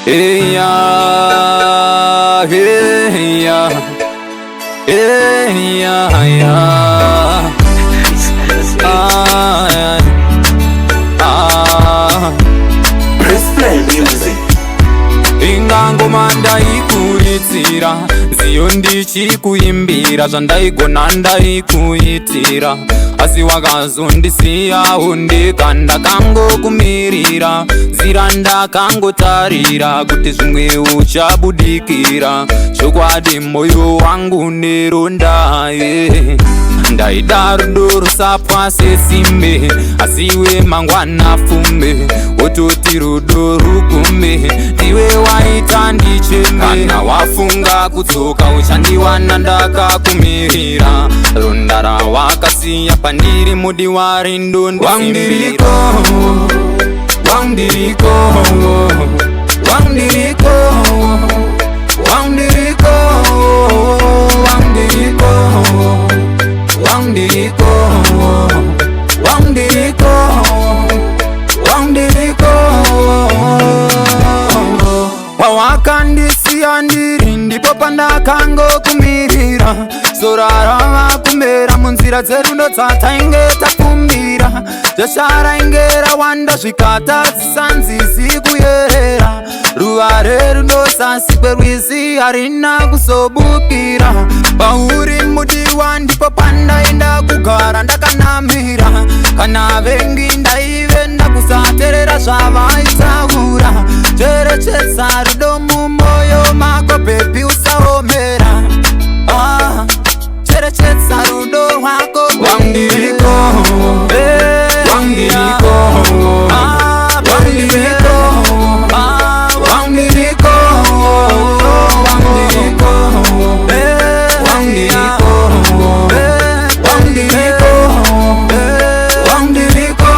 Hey ya, hey ya, hey ya, ya. Pressplay music. Ingangoma ndaikuitira, nziyo ndichikuimbira, zvandaigona ndaikuitira. Asi wakazondisiya undikanda kangokumirira, zira ndakangotarira kuti zvimwe uchabudikira. Chokwadi moyo wangu neronda, ndaida rudo rusapwa sesimbe, asiwe mangwana fume, wototi rudo rukume, ndiwe waita ndicheme. Kana wafunga kudzoka uchandiwana ndakakumirira, ronda rawakasiya pandiri mudi warindo ndiriko, wandiriko, wandiriko, wandiriko, wandiriko, wandiriko, wandiriko, wandiriko. Wawakandisiya ndiri ndipo pandakangokumirira, sora ravakumera munzira dzerudo dzatainge takumbira. Zvasharainge rawanda zvikatadzisa nzizi kuyera, ruva rerudo zasi kwerwizi harina kusobukira. Pauri mudiwa ndipo pandaenda kugara ndakanamira, kana vengi ndaive ndakusateerera zvavaitaura. Cherechedza rudo mumoyo mako bebi usaomera, cherechedza rudo rwako wandiriko, wandiriko, wandiriko, wandiriko, wandiriko, wandiriko, wandiriko, wandiriko.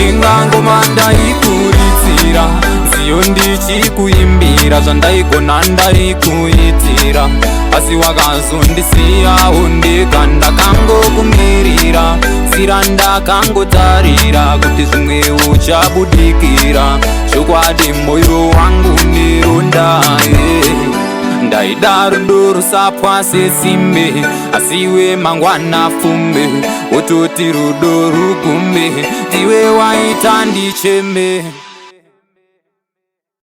Ingangoma ndaikuitira, nziyo ndichikuimbira, zvandaigona ndaikuitira. Asi wakazondisiya undikanda kangokumirira, zira ndakangotarira kuti zvimwe uchabudikira. Chokwadi moyo wangu neronda, ndaida rudo rusapwa sesimbe, asiwe mangwana fume, wototi rudo rukume, ndiwe waita ndicheme.